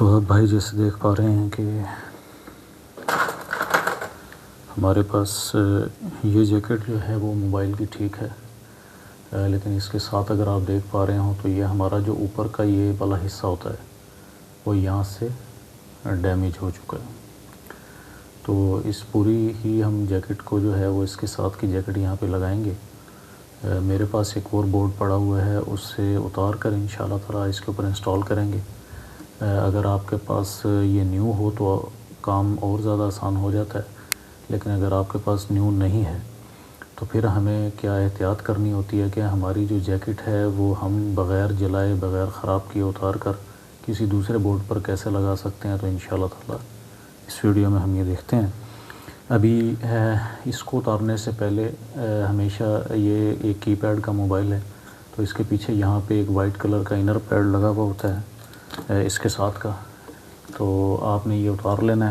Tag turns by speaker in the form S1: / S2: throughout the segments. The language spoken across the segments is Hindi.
S1: तो अब भाई जैसे देख पा रहे हैं कि हमारे पास ये जैकेट जो है वो मोबाइल की ठीक है, लेकिन इसके साथ अगर आप देख पा रहे हो तो ये हमारा जो ऊपर का ये वाला हिस्सा होता है वो यहाँ से डैमेज हो चुका है। तो इस पूरी ही हम जैकेट को जो है वो इसके साथ की जैकेट यहाँ पे लगाएंगे। मेरे पास एक और बोर्ड पड़ा हुआ है, उससे उतार कर इंशाल्लाह ताला इसके ऊपर इंस्टॉल करेंगे। अगर आपके पास ये न्यू हो तो काम और ज़्यादा आसान हो जाता है, लेकिन अगर आपके पास न्यू नहीं है तो फिर हमें क्या एहतियात करनी होती है कि हमारी जो जैकेट है वो हम बग़ैर जलाए बग़ैर ख़राब किए उतार कर किसी दूसरे बोर्ड पर कैसे लगा सकते हैं। तो इंशाल्लाह ताला इस वीडियो में हम ये देखते हैं। अभी इसको उतारने से पहले हमेशा ये एक कीपैड का मोबाइल है, तो इसके पीछे यहाँ पे एक वाइट कलर का इनर पैड लगा हुआ होता है इसके साथ का, तो आपने ये उतार लेना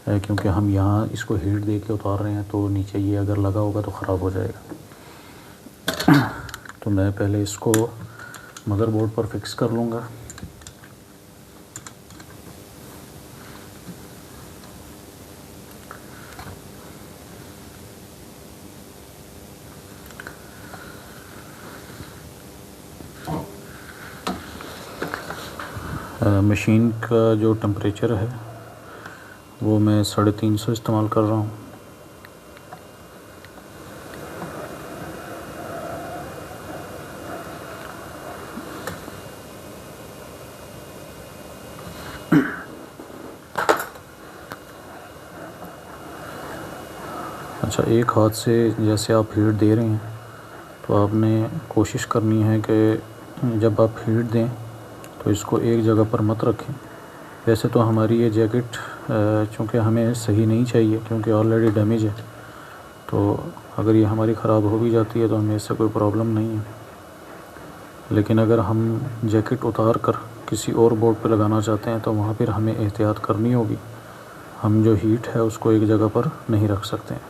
S1: है क्योंकि हम यहाँ इसको हीट दे के उतार रहे हैं, तो नीचे ये अगर लगा होगा तो ख़राब हो जाएगा। तो मैं पहले इसको मदरबोर्ड पर फिक्स कर लूँगा। मशीन का जो टेम्परेचर है वो मैं 350 इस्तेमाल कर रहा हूँ। अच्छा, एक हाथ से जैसे आप हीट दे रहे हैं तो आपने कोशिश करनी है कि जब आप हीट दें तो इसको एक जगह पर मत रखें। वैसे तो हमारी ये जैकेट चूँकि हमें सही नहीं चाहिए क्योंकि ऑलरेडी डैमेज है, तो अगर ये हमारी ख़राब हो भी जाती है तो हमें इससे कोई प्रॉब्लम नहीं है। लेकिन अगर हम जैकेट उतार कर किसी और बोर्ड पर लगाना चाहते हैं तो वहाँ पर हमें एहतियात करनी होगी। हम जो हीट है उसको एक जगह पर नहीं रख सकते हैं।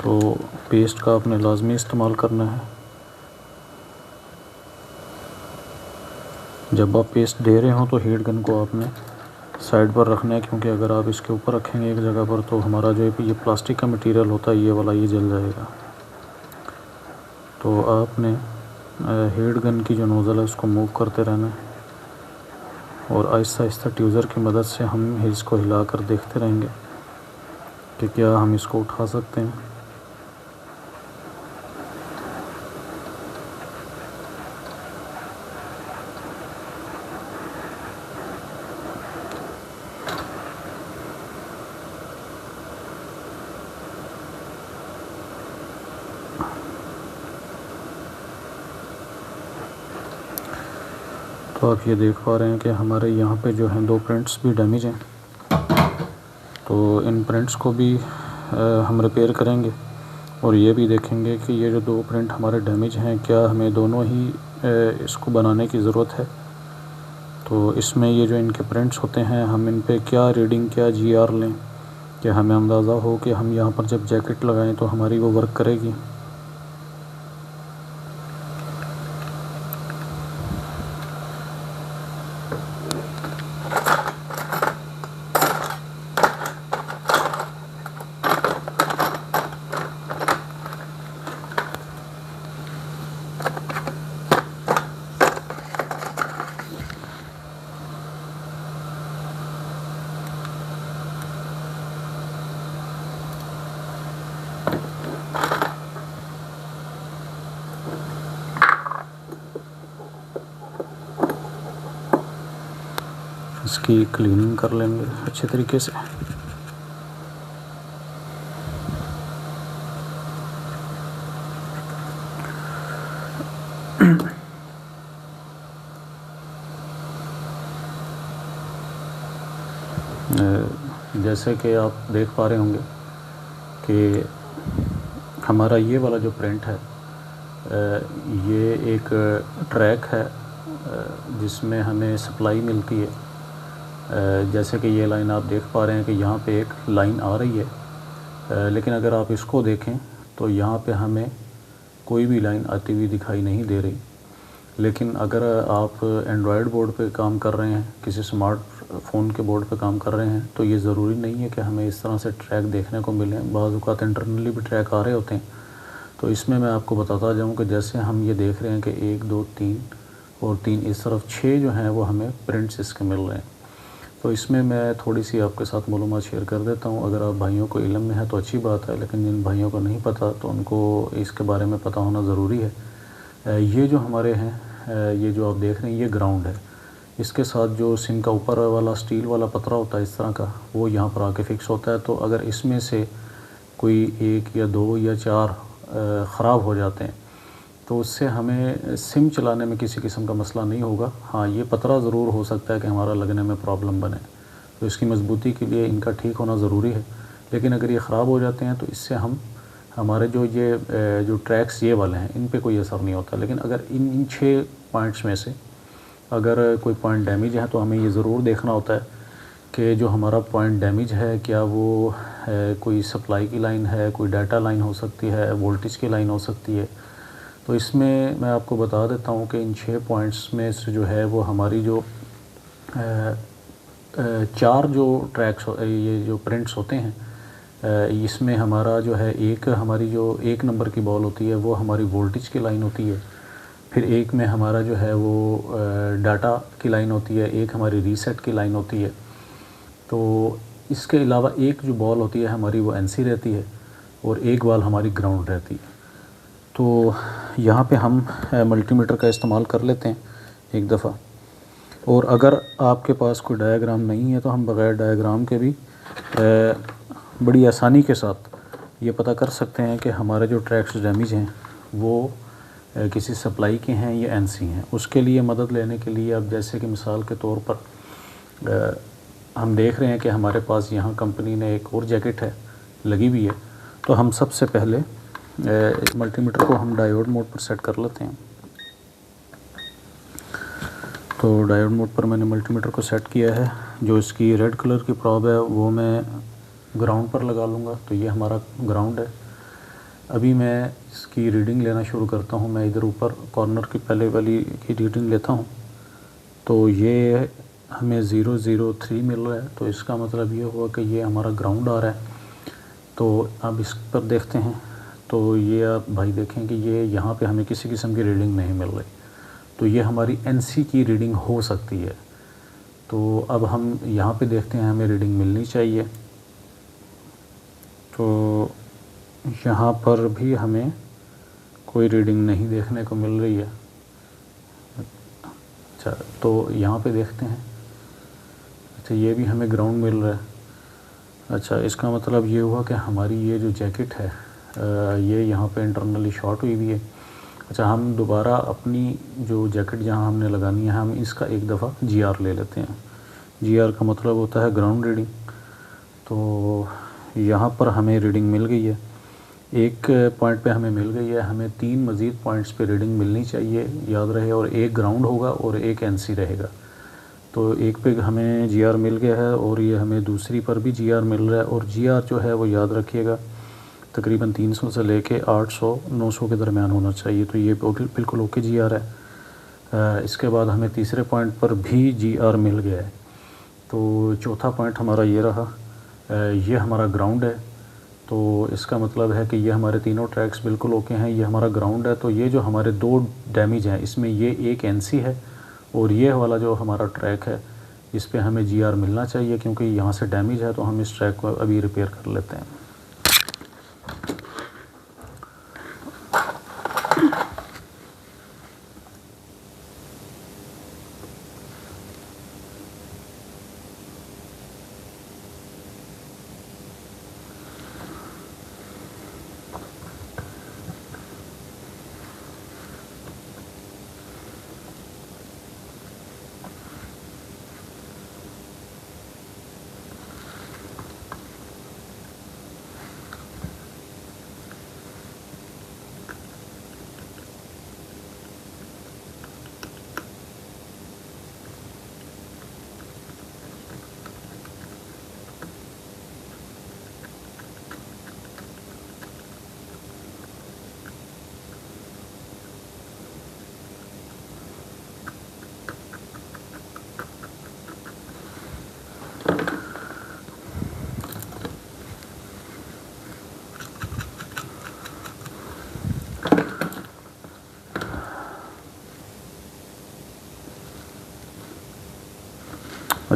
S1: तो पेस्ट का आपने लाजमी इस्तेमाल करना है। जब आप पेस्ट दे रहे हो तो हीट गन को आपने साइड पर रखना है, क्योंकि अगर आप इसके ऊपर रखेंगे एक जगह पर तो हमारा जो ये प्लास्टिक का मटेरियल होता है ये वाला ये जल जाएगा। तो आपने हीट गन की जो नोज़ल है उसको मूव करते रहना है और आहिस्ता आहिस्ता ट्यूज़र की मदद से हम इसको हिला कर देखते रहेंगे कि क्या हम इसको उठा सकते हैं। तो आप ये देख पा रहे हैं कि हमारे यहाँ पे जो हैं 2 प्रिंट्स भी डैमेज हैं, तो इन प्रिंट्स को भी हम रिपेयर करेंगे और ये भी देखेंगे कि ये जो 2 प्रिंट हमारे डैमेज हैं क्या हमें दोनों ही इसको बनाने की ज़रूरत है। तो इसमें ये जो इनके प्रिंट्स होते हैं हम इन पे क्या रीडिंग क्या GR लें कि हमें अंदाज़ा हो कि हम यहाँ पर जब जैकेट लगाएं तो हमारी वो वर्क करेगी। इसकी क्लीनिंग कर लेंगे अच्छे तरीके से। जैसे कि आप देख पा रहे होंगे कि हमारा ये वाला जो प्रिंट है ये एक ट्रैक है जिसमें हमें सप्लाई मिलती है। जैसे कि ये लाइन आप देख पा रहे हैं कि यहाँ पे एक लाइन आ रही है, लेकिन अगर आप इसको देखें तो यहाँ पे हमें कोई भी लाइन आती हुई दिखाई नहीं दे रही। लेकिन अगर आप एंड्रॉयड बोर्ड पे काम कर रहे हैं, किसी स्मार्टफोन के बोर्ड पे काम कर रहे हैं, तो ये ज़रूरी नहीं है कि हमें इस तरह से ट्रैक देखने को मिले। बाज़ औक़ात इंटरनली भी ट्रैक आ रहे होते हैं। तो इसमें मैं आपको बताता जाऊँ कि जैसे हम ये देख रहे हैं कि 1 2 3 और 3 इस तरफ 6 जो हैं वो हमें प्रिंट्स इसके मिल रहे हैं। तो इसमें मैं थोड़ी सी आपके साथ मालूमात शेयर कर देता हूँ। अगर आप भाइयों को इल्म में है तो अच्छी बात है, लेकिन जिन भाइयों को नहीं पता तो उनको इसके बारे में पता होना ज़रूरी है। ये जो हमारे हैं, ये जो आप देख रहे हैं, ये ग्राउंड है। इसके साथ जो सिम का ऊपर वाला स्टील वाला पतरा होता है इस तरह का, वो यहाँ पर आके फ़िक्स होता है। तो अगर इसमें से कोई 1 या 2 या 4 ख़राब हो जाते हैं तो उससे हमें सिम चलाने में किसी किस्म का मसला नहीं होगा। हाँ, ये पतरा ज़रूर हो सकता है कि हमारा लगने में प्रॉब्लम बने, तो इसकी मजबूती के लिए इनका ठीक होना ज़रूरी है। लेकिन अगर ये ख़राब हो जाते हैं तो इससे हमारे जो ट्रैक्स ये वाले हैं, इन पे कोई असर नहीं होता। लेकिन अगर इन 6 पॉइंट्स में से अगर कोई पॉइंट डैमेज है तो हमें ये ज़रूर देखना होता है कि जो हमारा पॉइंट डैमेज है, क्या वो कोई सप्लाई की लाइन है, कोई डाटा लाइन हो सकती है, वोल्टेज की लाइन हो सकती है। तो इसमें मैं आपको बता देता हूँ कि इन 6 पॉइंट्स में से जो है वो हमारी जो 4 जो ट्रैक्स ये जो प्रिंट्स होते हैं, इसमें हमारा जो है एक हमारी जो 1 नंबर की बॉल होती है वो हमारी वोल्टेज की लाइन होती है। फिर एक में हमारा जो है वो डाटा की लाइन होती है, एक हमारी रीसेट की लाइन होती है। तो इसके अलावा एक जो बॉल होती है हमारी वो एनसी रहती है और एक बॉल हमारी ग्राउंड रहती है। तो यहाँ पे हम मल्टीमीटर का इस्तेमाल कर लेते हैं एक दफ़ा। और अगर आपके पास कोई डायग्राम नहीं है तो हम बग़ैर डायग्राम के भी बड़ी आसानी के साथ ये पता कर सकते हैं कि हमारे जो ट्रैक्स डैमेज हैं वो किसी सप्लाई के हैं या एनसी हैं। उसके लिए मदद लेने के लिए अब जैसे कि मिसाल के तौर पर हम देख रहे हैं कि हमारे पास यहाँ कंपनी ने एक और जैकेट है लगी हुई है। तो हम सबसे पहले मल्टीमीटर को हम डायोड मोड पर सेट कर लेते हैं। तो डायोड मोड पर मैंने मल्टीमीटर को सेट किया है। जो इसकी रेड कलर की प्रॉब है वो मैं ग्राउंड पर लगा लूँगा। तो ये हमारा ग्राउंड है। अभी मैं इसकी रीडिंग लेना शुरू करता हूँ। मैं इधर ऊपर कॉर्नर की पहले वाली की रीडिंग लेता हूँ। तो ये हमें 003 मिल रहा है। तो इसका मतलब ये हुआ कि ये हमारा ग्राउंड आ रहा है। तो अब इस पर देखते हैं। तो ये आप भाई देखें कि ये यहाँ पे हमें किसी किस्म की रीडिंग नहीं मिल रही। तो ये हमारी एनसी की रीडिंग हो सकती है। तो अब हम यहाँ पे देखते हैं, हमें रीडिंग मिलनी चाहिए। तो यहाँ पर भी हमें कोई रीडिंग नहीं देखने को मिल रही है। अच्छा, तो यहाँ पे देखते हैं। अच्छा, ये भी हमें ग्राउंड मिल रहा है। अच्छा, इसका मतलब ये हुआ कि हमारी ये जो जैकेट है ये यहाँ पे इंटरनली शॉर्ट हुई हुई है। अच्छा, हम दोबारा अपनी जो जैकेट जहाँ हमने लगानी है, हम इसका एक दफ़ा जीआर ले लेते हैं। जीआर का मतलब होता है ग्राउंड रीडिंग। तो यहाँ पर हमें रीडिंग मिल गई है। एक पॉइंट पे हमें मिल गई है। हमें 3 मज़ीद पॉइंट्स पे रीडिंग मिलनी चाहिए, याद रहे। और एक ग्राउंड होगा और एक एनसी रहेगा। तो एक पे हमें जीआर मिल गया है और ये हमें दूसरी पर भी जीआर मिल रहा है। और जीआर जो है वो याद रखिएगा तकरीबन 300 से लेके 800-900 के दरमियान होना चाहिए। तो ये बिल्कुल ओके जीआर है। इसके बाद हमें तीसरे पॉइंट पर भी जीआर मिल गया है। तो चौथा पॉइंट हमारा ये रहा। ये हमारा ग्राउंड है। तो इसका मतलब है कि ये हमारे तीनों ट्रैक्स बिल्कुल ओके हैं। ये हमारा ग्राउंड है। तो ये जो हमारे 2 डैमेज हैं, इसमें ये एक एनसी है और ये वाला जो हमारा ट्रैक है इस पे हमें जीआर मिलना चाहिए, क्योंकि यहाँ से डैमेज है। तो हम इस ट्रैक को अभी रिपेयर कर लेते हैं।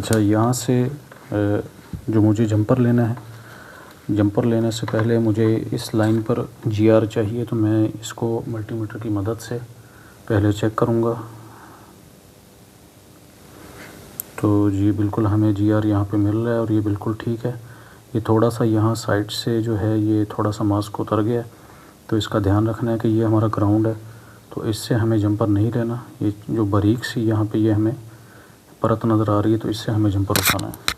S1: अच्छा, यहाँ से जो मुझे जंपर लेना है, जंपर लेने से पहले मुझे इस लाइन पर जीआर चाहिए, तो मैं इसको मल्टीमीटर की मदद से पहले चेक करूँगा। तो जी बिल्कुल हमें जीआर यहाँ पे मिल रहा है और ये बिल्कुल ठीक है। ये थोड़ा सा यहाँ साइड से जो है ये थोड़ा सा मास्क उतर गया है, तो इसका ध्यान रखना है कि ये हमारा ग्राउंड है, तो इससे हमें जंपर नहीं लेना। ये जो बारीक सी यहाँ पे ये हमें परत नज़र आ रही है, तो इससे हमें जंपर उठाना है।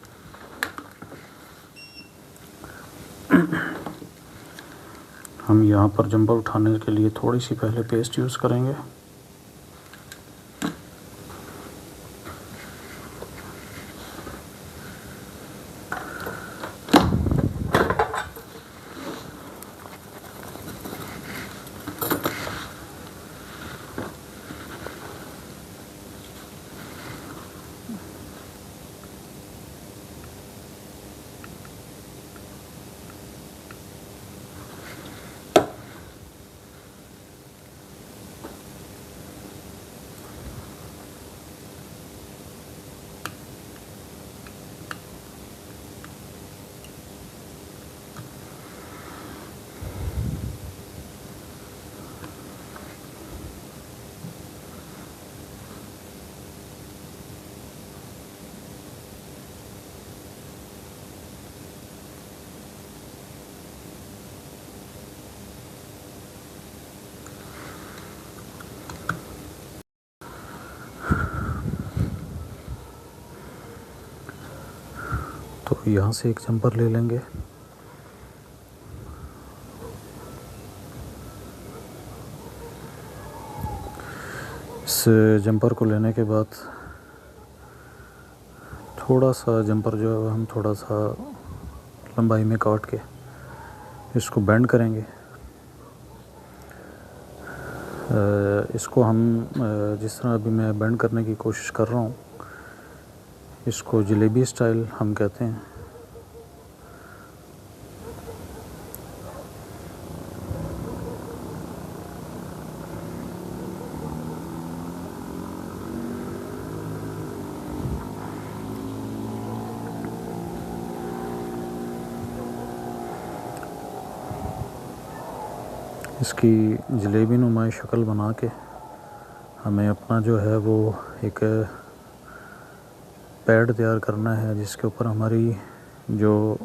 S1: हम यहाँ पर जंपर उठाने के लिए थोड़ी सी पहले पेस्ट यूज़ करेंगे। तो यहाँ से एक जंपर ले लेंगे। इस जंपर को लेने के बाद थोड़ा सा जंपर जो है हम थोड़ा सा लंबाई में काट के इसको बेंड करेंगे। इसको हम जिस तरह अभी मैं बेंड करने की कोशिश कर रहा हूँ, इसको जलेबी स्टाइल हम कहते हैं। इसकी जलेबी नुमा शक्ल बना के हमें अपना जो है वो एक पैड तैयार करना है, जिसके ऊपर हमारी जो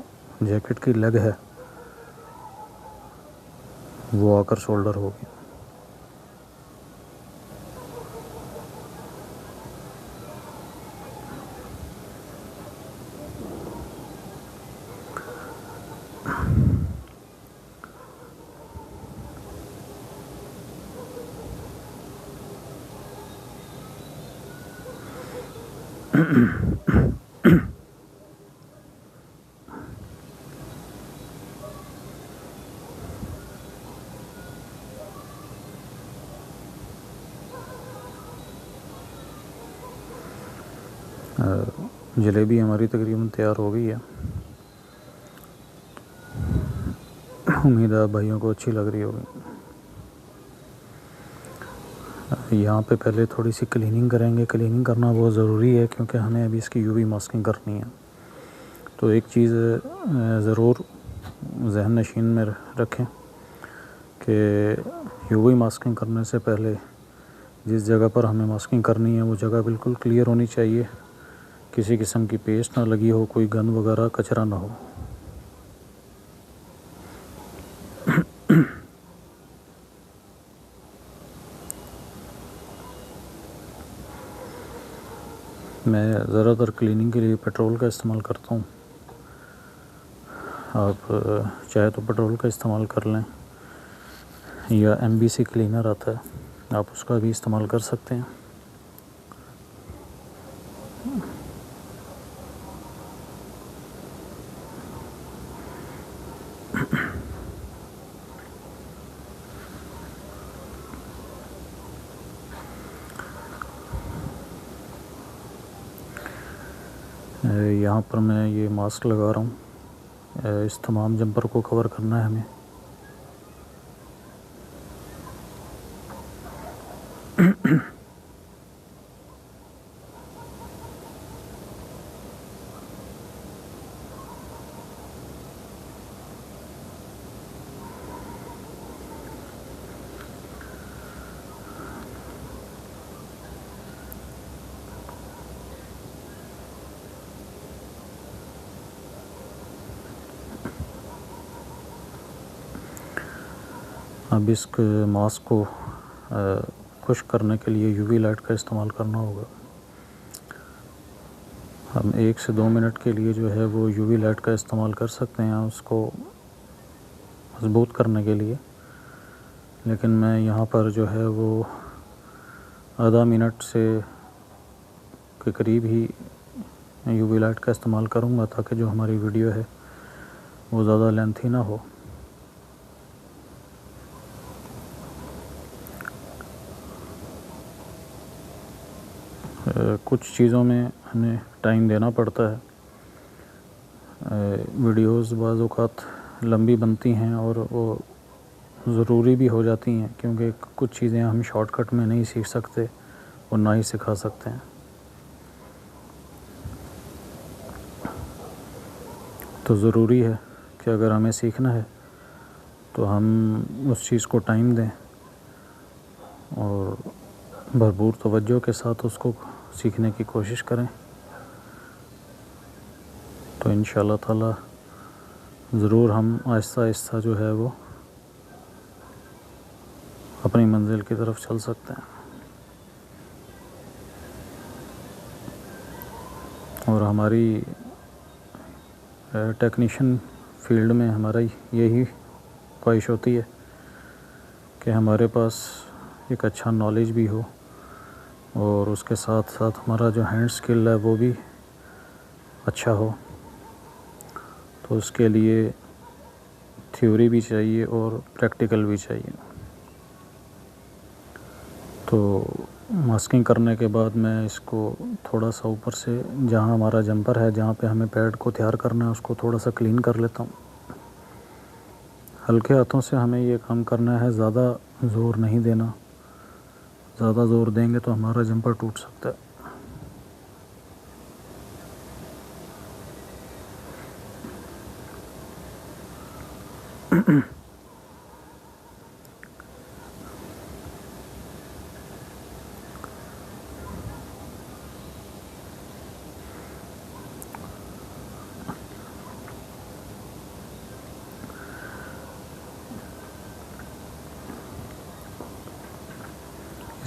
S1: जैकेट की लेग है वो आकर शोल्डर होगी। जलेबी हमारी तकरीबन तैयार हो गई है। उम्मीद है भाइयों को अच्छी लग रही होगी। यहाँ पे पहले थोड़ी सी क्लीनिंग करेंगे। क्लीनिंग करना बहुत ज़रूरी है क्योंकि हमें अभी इसकी यूवी मास्किंग करनी है। तो एक चीज़ ज़रूर जहन नशीन में रखें कि यूवी मास्किंग करने से पहले जिस जगह पर हमें मास्किंग करनी है वो जगह बिल्कुल क्लियर होनी चाहिए, किसी किस्म की पेस्ट ना लगी हो, कोई गंद वगैरह कचरा ना हो। मैं ज़्यादातर क्लीनिंग के लिए पेट्रोल का इस्तेमाल करता हूँ। आप चाहे तो पेट्रोल का इस्तेमाल कर लें या MBC क्लीनर आता है, आप उसका भी इस्तेमाल कर सकते हैं। यहाँ पर मैं ये मास्क लगा रहा हूँ। इस तमाम जंपर को कवर करना है हमें। अब इस मास्क को खुश्क करने के लिए यूवी लाइट का इस्तेमाल करना होगा। हम 1 से 2 मिनट के लिए जो है वो यूवी लाइट का इस्तेमाल कर सकते हैं उसको मजबूत करने के लिए, लेकिन मैं यहाँ पर जो है वो आधा मिनट से के करीब ही यूवी लाइट का इस्तेमाल करूँगा ताकि जो हमारी वीडियो है वो ज़्यादा लेंथी ना हो। कुछ चीज़ों में हमें टाइम देना पड़ता है। वीडियोज़ बाज़ औक़ात लंबी बनती हैं और वो ज़रूरी भी हो जाती हैं, क्योंकि कुछ चीज़ें हम शॉर्टकट में नहीं सीख सकते और ना ही सिखा सकते हैं। तो ज़रूरी है कि अगर हमें सीखना है तो हम उस चीज़ को टाइम दें और भरपूर तवज्जो के साथ उसको सीखने की कोशिश करें, तो इंशाअल्लाह ताला ज़रूर हम आहिस्ता आहिस्ता जो है वो अपनी मंजिल की तरफ चल सकते हैं। और हमारी टेक्नीशियन फील्ड में हमारा यही ख्वाहिश होती है कि हमारे पास एक अच्छा नॉलेज भी हो और उसके साथ साथ हमारा जो हैंड स्किल है वो भी अच्छा हो। तो उसके लिए थ्योरी भी चाहिए और प्रैक्टिकल भी चाहिए। तो मास्किंग करने के बाद मैं इसको थोड़ा सा ऊपर से जहाँ हमारा जंपर है, जहाँ पे हमें पैड को तैयार करना है, उसको थोड़ा सा क्लीन कर लेता हूँ। हल्के हाथों से हमें ये काम करना है, ज़्यादा ज़ोर नहीं देना। ज़्यादा ज़ोर देंगे तो हमारा जंपर टूट सकता है।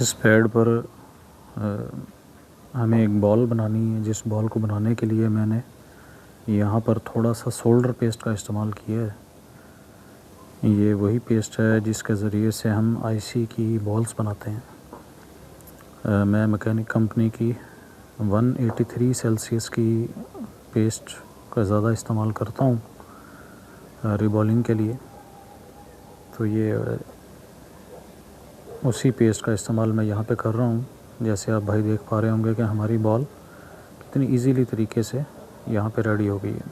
S1: इस पैड पर हमें एक बॉल बनानी है, जिस बॉल को बनाने के लिए मैंने यहाँ पर थोड़ा सा सोल्डर पेस्ट का इस्तेमाल किया है। ये वही पेस्ट है जिसके ज़रिए से हम आईसी की बॉल्स बनाते हैं। मैं मैकेनिक कंपनी की 183 सेल्सियस की पेस्ट का ज़्यादा इस्तेमाल करता हूँ रिबॉलिंग के लिए। तो ये उसी पेस्ट का इस्तेमाल मैं यहाँ पे कर रहा हूँ। जैसे आप भाई देख पा रहे होंगे कि हमारी बॉल कितनी इजीली तरीके से यहाँ पे रेडी हो गई है।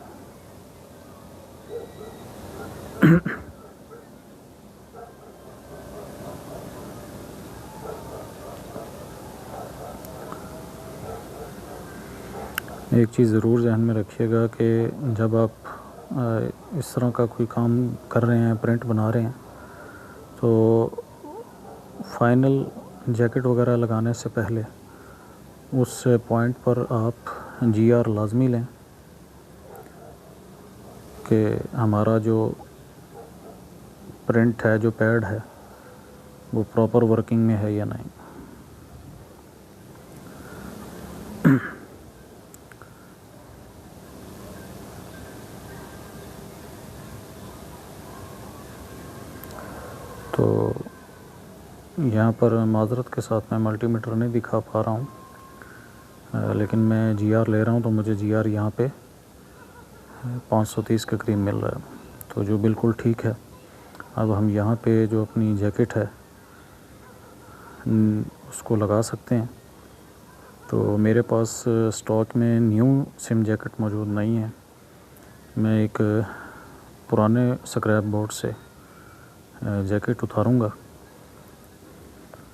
S1: एक चीज़ ज़रूर ध्यान में रखिएगा कि जब आप इस तरह का कोई काम कर रहे हैं, प्रिंट बना रहे हैं, तो फाइनल जैकेट वगैरह लगाने से पहले उस पॉइंट पर आप जीआर लाजमी लें कि हमारा जो प्रिंट है, जो पैड है, वो प्रॉपर वर्किंग में है या नहीं। तो यहाँ पर माज़रत के साथ मैं मल्टीमीटर नहीं दिखा पा रहा हूँ, लेकिन मैं जीआर ले रहा हूँ तो मुझे जीआर यहाँ पे 530 के करीब मिल रहा है, तो जो बिल्कुल ठीक है। अब हम यहाँ पे जो अपनी जैकेट है उसको लगा सकते हैं। तो मेरे पास स्टॉक में न्यू सिम जैकेट मौजूद नहीं है। मैं एक पुराने स्क्रैप बोर्ड से जैकेट उतारूँगा,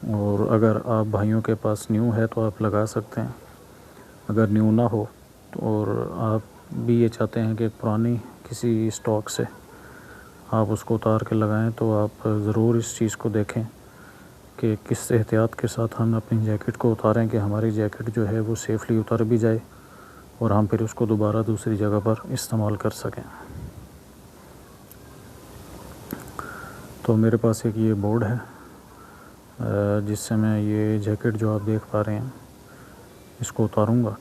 S1: और अगर आप भाइयों के पास न्यू है तो आप लगा सकते हैं। अगर न्यू ना हो तो और आप भी ये चाहते हैं कि पुरानी किसी स्टॉक से आप उसको उतार के लगाएं, तो आप ज़रूर इस चीज़ को देखें कि किस एहतियात के साथ हम अपनी जैकेट को उतारें कि हमारी जैकेट जो है वो सेफ़ली उतर भी जाए और हम फिर उसको दोबारा दूसरी जगह पर इस्तेमाल कर सकें। तो मेरे पास एक ये बोर्ड है जिससे मैं ये जैकेट जो आप देख पा रहे हैं इसको उतारूँगा।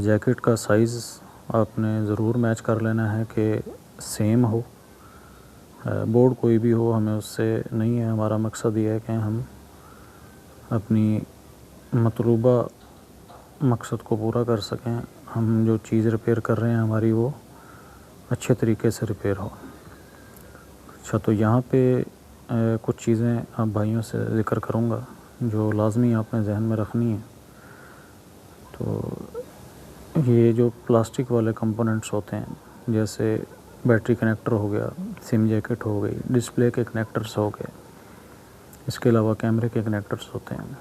S1: जैकेट का साइज़ आपने ज़रूर मैच कर लेना है कि सेम हो। बोर्ड कोई भी हो, हमें उससे नहीं है, हमारा मकसद ये है कि हम अपनी मतलूबा मकसद को पूरा कर सकें। हम जो चीज़ रिपेयर कर रहे हैं हमारी वो अच्छे तरीके से रिपेयर हो। अच्छा, तो यहाँ पे कुछ चीज़ें आप भाइयों से ज़िक्र करूँगा जो लाज़मी आपने जहन में रखनी है। तो ये जो प्लास्टिक वाले कंपोनेंट्स होते हैं, जैसे बैटरी कनेक्टर हो गया, सिम जैकेट हो गई, डिस्प्ले के कनेक्टर्स हो गए, इसके अलावा कैमरे के कनेक्टर्स होते हैं।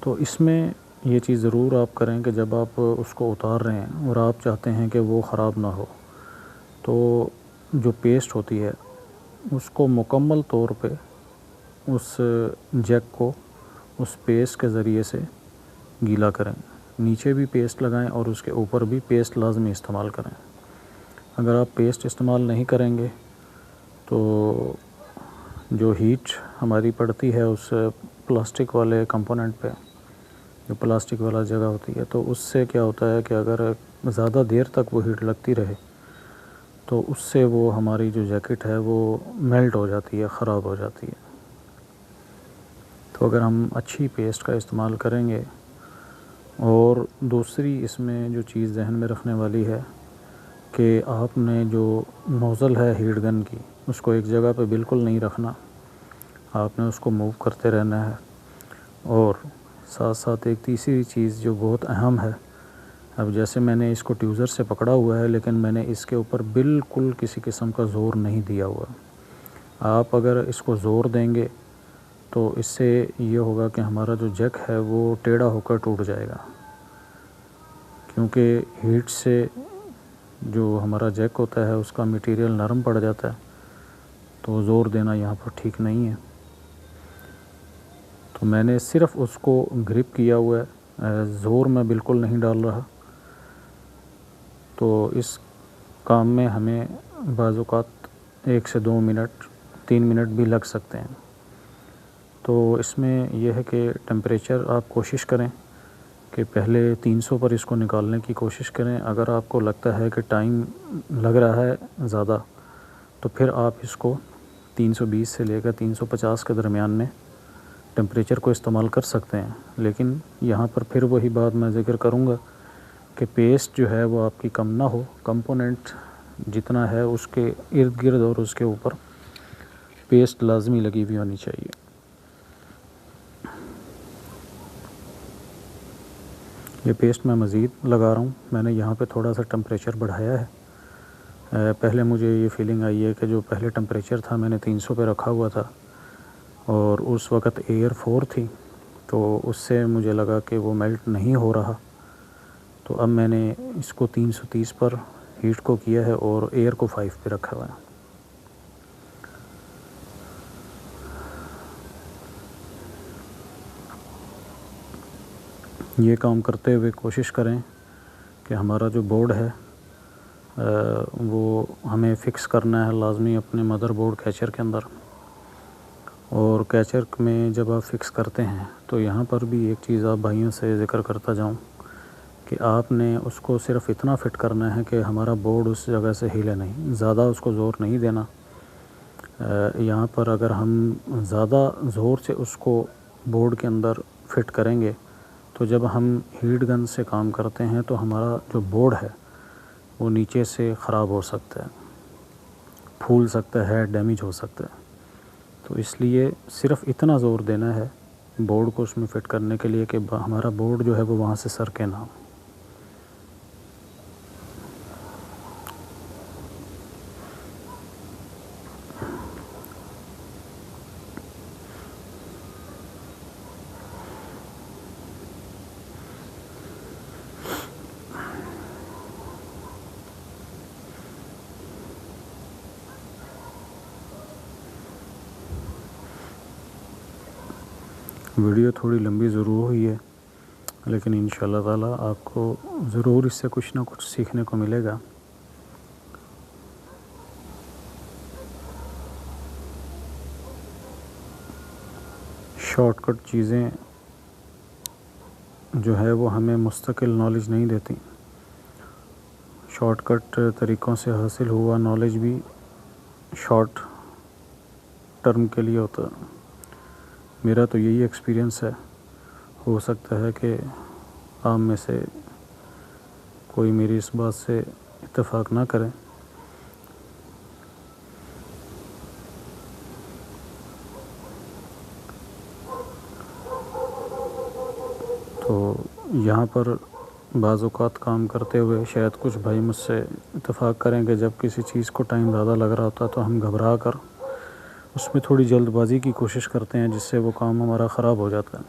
S1: तो इसमें ये चीज़ ज़रूर आप करें कि जब आप उसको उतार रहे हैं और आप चाहते हैं कि वो ख़राब ना हो, तो जो पेस्ट होती है उसको मुकम्मल तौर पे उस जैक को उस पेस्ट के ज़रिए से गीला करें। नीचे भी पेस्ट लगाएं और उसके ऊपर भी पेस्ट लाजमी इस्तेमाल करें। अगर आप पेस्ट इस्तेमाल नहीं करेंगे तो जो हीट हमारी पड़ती है उस प्लास्टिक वाले कंपोनेंट पे, जो प्लास्टिक वाला जगह होती है, तो उससे क्या होता है कि अगर ज़्यादा देर तक वो हीट लगती रहे तो उससे वो हमारी जो जैकेट है वो मेल्ट हो जाती है, ख़राब हो जाती है। तो अगर हम अच्छी पेस्ट का इस्तेमाल करेंगे, और दूसरी इसमें जो चीज़ जहन में रखने वाली है कि आपने जो नोज़ल है हीट गन की उसको एक जगह पे बिल्कुल नहीं रखना, आपने उसको मूव करते रहना है। और साथ साथ एक तीसरी चीज़ जो बहुत अहम है, अब जैसे मैंने इसको ट्यूज़र से पकड़ा हुआ है लेकिन मैंने इसके ऊपर बिल्कुल किसी किस्म का ज़ोर नहीं दिया हुआ। आप अगर इसको ज़ोर देंगे तो इससे ये होगा कि हमारा जो जैक है वो टेढ़ा होकर टूट जाएगा, क्योंकि हीट से जो हमारा जैक होता है उसका मटेरियल नरम पड़ जाता है, तो ज़ोर देना यहाँ पर ठीक नहीं है। तो मैंने सिर्फ़ उसको ग्रिप किया हुआ है, ज़ोर मैं बिल्कुल नहीं डाल रहा। तो इस काम में हमें बाज़ औक़ात 1 से 2 मिनट 3 मिनट भी लग सकते हैं। तो इसमें यह है कि टेम्परेचर आप कोशिश करें कि पहले 300 पर इसको निकालने की कोशिश करें। अगर आपको लगता है कि टाइम लग रहा है ज़्यादा, तो फिर आप इसको 320 से लेकर 350 के दरमियान में टेम्परेचर को इस्तेमाल कर सकते हैं। लेकिन यहाँ पर फिर वही बात मैं ज़िक्र करूँगा कि पेस्ट जो है वो आपकी कम ना हो, कंपोनेंट जितना है उसके इर्द गिर्द और उसके ऊपर पेस्ट लाजमी लगी हुई होनी चाहिए। ये पेस्ट मैं मज़ीद लगा रहा हूँ। मैंने यहाँ पे थोड़ा सा टेम्परेचर बढ़ाया है। पहले मुझे ये फीलिंग आई है कि जो पहले टेम्परेचर था मैंने 300 पे रखा हुआ था और उस वक़्त एयर 4 थी, तो उससे मुझे लगा कि वो मेल्ट नहीं हो रहा। तो अब मैंने इसको 330 पर हीट को किया है और एयर को 5 पे रखा हुआ है। ये काम करते हुए कोशिश करें कि हमारा जो बोर्ड है वो हमें फ़िक्स करना है लाजमी अपने मदरबोर्ड कैचर के अंदर। और कैचर में जब आप फ़िक्स करते हैं तो यहाँ पर भी एक चीज़ आप भाइयों से ज़िक्र करता जाऊँ कि आपने उसको सिर्फ़ इतना फ़िट करना है कि हमारा बोर्ड उस जगह से हिले नहीं, ज़्यादा उसको ज़ोर नहीं देना। यहाँ पर अगर हम ज़्यादा ज़ोर से उसको बोर्ड के अंदर फ़िट करेंगे तो जब हम हीट गन से काम करते हैं तो हमारा जो बोर्ड है वो नीचे से ख़राब हो सकता है, फूल सकता है, डैमेज हो सकता है। तो इसलिए सिर्फ़ इतना ज़ोर देना है बोर्ड को उसमें फ़िट करने के लिए कि हमारा बोर्ड जो है वो वहाँ से सरके ना। वीडियो थोड़ी लंबी ज़रूर हुई है, लेकिन इंशाअल्लाह ताला आपको ज़रूर इससे कुछ ना कुछ सीखने को मिलेगा। शॉर्टकट चीज़ें जो है वो हमें मुस्तकिल नॉलेज नहीं देती। शॉर्टकट तरीक़ों से हासिल हुआ नॉलेज भी शॉर्ट टर्म के लिए होता है। मेरा तो यही एक्सपीरियंस है। हो सकता है कि आप में से कोई मेरी इस बात से इत्तेफाक ना करें। तो यहाँ पर बाज़ औक़ात काम करते हुए शायद कुछ भाई मुझसे इत्तेफाक करें कि जब किसी चीज़ को टाइम ज़्यादा लग रहा होता है तो हम घबरा कर उसमें थोड़ी जल्दबाज़ी की कोशिश करते हैं, जिससे वो काम हमारा ख़राब हो जाता है।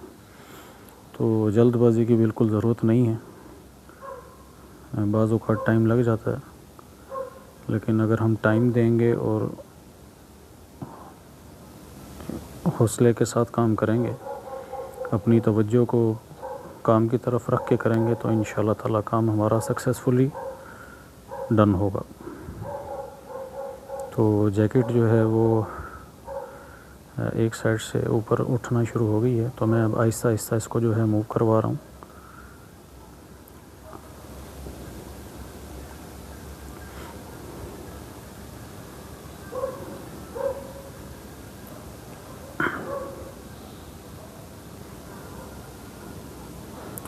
S1: तो जल्दबाज़ी की बिल्कुल ज़रूरत नहीं है। बाज़ औक़ात टाइम लग जाता है, लेकिन अगर हम टाइम देंगे और हौसले के साथ काम करेंगे, अपनी तवज्जो को काम की तरफ रख के करेंगे, तो इंशाअल्लाह ताला काम हमारा सक्सेसफुली डन होगा। तो जैकेट जो है वो एक साइड से ऊपर उठना शुरू हो गई है, तो मैं अब आहिस्ता आहिस्ता इसको जो है मूव करवा रहा हूँ।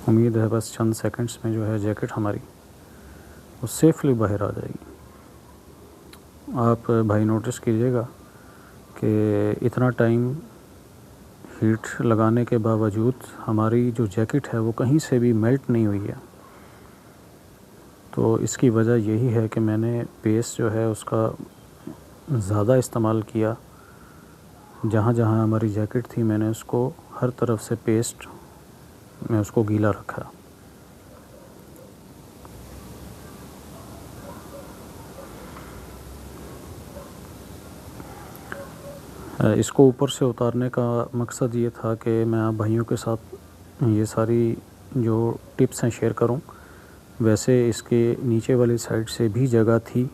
S1: उम्मीद है बस चंद सेकंड्स में जो है जैकेट हमारी वो सेफली बाहर आ जाएगी। आप भाई नोटिस कीजिएगा कि इतना टाइम हीट लगाने के बावजूद हमारी जो जैकेट है वो कहीं से भी मेल्ट नहीं हुई है। तो इसकी वजह यही है कि मैंने पेस्ट जो है उसका ज़्यादा इस्तेमाल किया। जहाँ जहाँ हमारी जैकेट थी मैंने उसको हर तरफ से पेस्ट में उसको गीला रखा। इसको ऊपर से उतारने का मकसद ये था कि मैं आप भाइयों के साथ ये सारी जो टिप्स हैं शेयर करूं। वैसे इसके नीचे वाली साइड से भी जगह थी,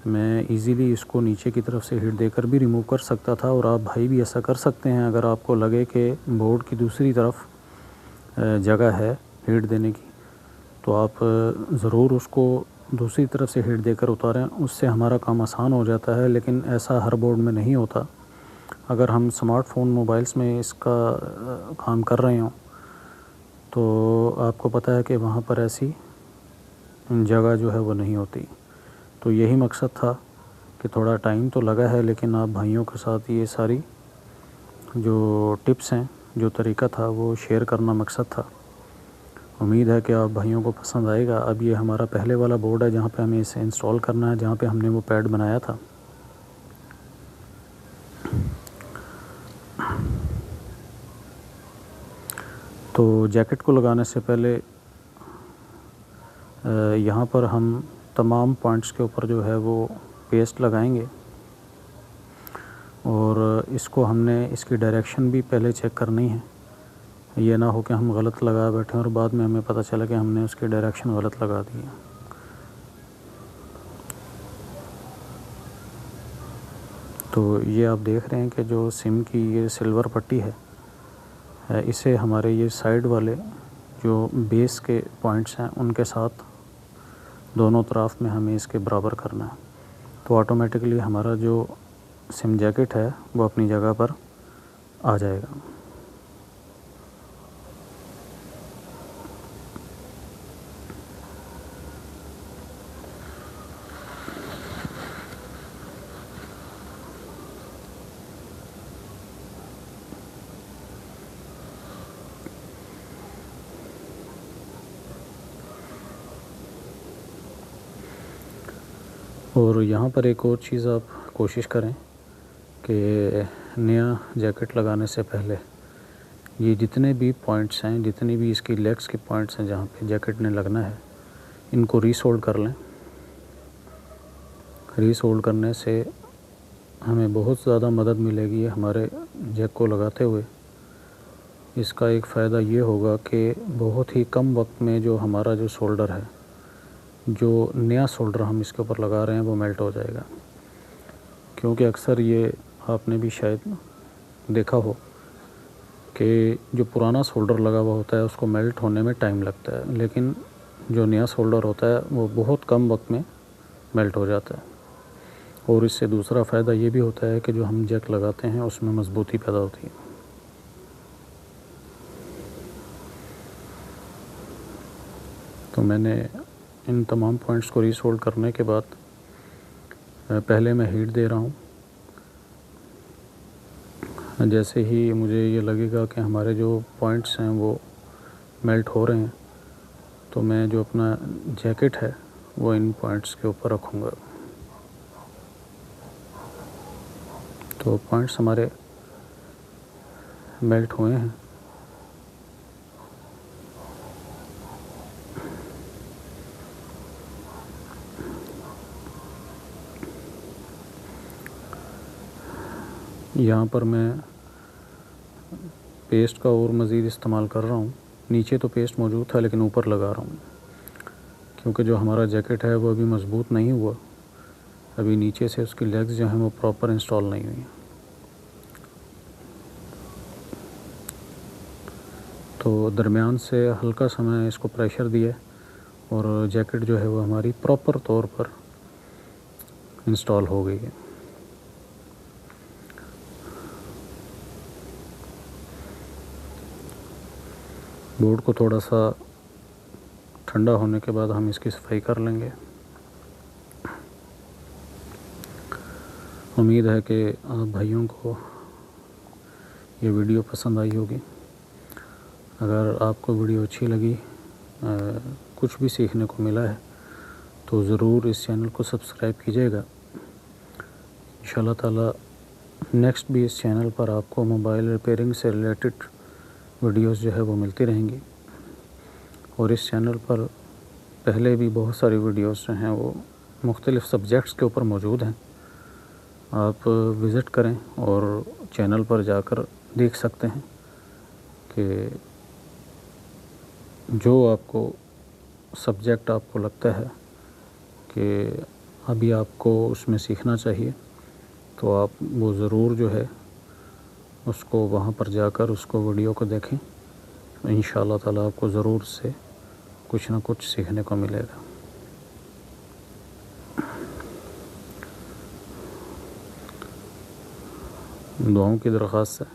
S1: मैं इजीली इसको नीचे की तरफ से हीट देकर भी रिमूव कर सकता था, और आप भाई भी ऐसा कर सकते हैं अगर आपको लगे कि बोर्ड की दूसरी तरफ जगह है हीट देने की, तो आप ज़रूर उसको दूसरी तरफ से हीट देकर उतारें। उससे हमारा काम आसान हो जाता है, लेकिन ऐसा हर बोर्ड में नहीं होता। अगर हम स्मार्टफ़ोन मोबाइल्स में इसका काम कर रहे हों तो आपको पता है कि वहाँ पर ऐसी जगह जो है वो नहीं होती। तो यही मकसद था कि थोड़ा टाइम तो लगा है, लेकिन आप भाइयों के साथ ये सारी जो टिप्स हैं, जो तरीका था वो शेयर करना मकसद था। उम्मीद है कि आप भाइयों को पसंद आएगा। अब ये हमारा पहले वाला बोर्ड है जहाँ पे हमें इसे इंस्टॉल करना है, जहाँ पे हमने वो पैड बनाया था। तो जैकेट को लगाने से पहले यहाँ पर हम तमाम पॉइंट्स के ऊपर जो है वो पेस्ट लगाएंगे, और इसको हमने इसकी डायरेक्शन भी पहले चेक करनी है। ये ना हो कि हम गलत लगा बैठे और बाद में हमें पता चला कि हमने उसकी डायरेक्शन गलत लगा दी है। तो ये आप देख रहे हैं कि जो सिम की ये सिल्वर पट्टी है, इसे हमारे ये साइड वाले जो बेस के पॉइंट्स हैं उनके साथ दोनों तरफ में हमें इसके बराबर करना है। तो ऑटोमेटिकली हमारा जो सिम जैकेट है वो अपनी जगह पर आ जाएगा। और यहाँ पर एक और चीज़ आप कोशिश करें कि नया जैकेट लगाने से पहले ये जितने भी पॉइंट्स हैं, जितनी भी इसकी लेग्स के पॉइंट्स हैं जहाँ पे जैकेट ने लगना है, इनको रीसोल्ड कर लें। रीसोल्ड करने से हमें बहुत ज़्यादा मदद मिलेगी हमारे जैक को लगाते हुए। इसका एक फ़ायदा ये होगा कि बहुत ही कम वक्त में जो हमारा जो सोल्डर है, जो नया सोल्डर हम इसके ऊपर लगा रहे हैं, वो मेल्ट हो जाएगा। क्योंकि अक्सर ये आपने भी शायद देखा हो कि जो पुराना सोल्डर लगा हुआ होता है उसको मेल्ट होने में टाइम लगता है, लेकिन जो नया सोल्डर होता है वो बहुत कम वक्त में मेल्ट हो जाता है। और इससे दूसरा फ़ायदा ये भी होता है कि जो हम जैक लगाते हैं उसमें मजबूती पैदा होती है। तो मैंने इन तमाम पॉइंट्स को रीसोल्ड करने के बाद पहले मैं हीट दे रहा हूँ। जैसे ही मुझे ये लगेगा कि हमारे जो पॉइंट्स हैं वो मेल्ट हो रहे हैं, तो मैं जो अपना जैकेट है वो इन पॉइंट्स के ऊपर रखूँगा। तो पॉइंट्स हमारे मेल्ट हुए हैं। यहाँ पर मैं पेस्ट का और मज़ीद इस्तेमाल कर रहा हूँ। नीचे तो पेस्ट मौजूद था लेकिन ऊपर लगा रहा हूँ, क्योंकि जो हमारा जैकेट है वो अभी मज़बूत नहीं हुआ। अभी नीचे से उसकी लेग्स जो हैं वो प्रॉपर इंस्टॉल नहीं हुई। तो दरमियान से हल्का सा मैं इसको प्रेशर दिया और जैकेट जो है वो हमारी प्रॉपर तौर पर इंस्टॉल हो गई है। बोर्ड को थोड़ा सा ठंडा होने के बाद हम इसकी सफाई कर लेंगे। उम्मीद है कि आप भाइयों को ये वीडियो पसंद आई होगी। अगर आपको वीडियो अच्छी लगी, कुछ भी सीखने को मिला है, तो ज़रूर इस चैनल को सब्सक्राइब कीजिएगा। इंशाल्लाह ताला नेक्स्ट भी इस चैनल पर आपको मोबाइल रिपेयरिंग से रिलेटेड वीडियोस जो है वो मिलती रहेंगी। और इस चैनल पर पहले भी बहुत सारी वीडियोस जो हैं वो मुख्तलिफ़ सब्जेक्ट्स के ऊपर मौजूद हैं। आप विज़िट करें और चैनल पर जाकर देख सकते हैं कि जो आपको सब्जेक्ट आपको लगता है कि अभी आपको उसमें सीखना चाहिए, तो आप वो ज़रूर जो है उसको वहाँ पर जाकर उसको वीडियो को देखें। इंशाअल्लाह ताला आपको ज़रूर से कुछ ना कुछ सीखने को मिलेगा। दुआओं की दरख्वास्त है।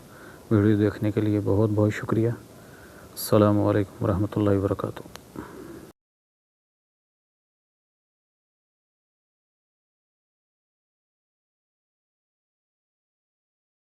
S1: वीडियो देखने के लिए बहुत बहुत शुक्रिया। अस्सलामु अलैकुम रहमतुल्लाहि व बरकातुहू।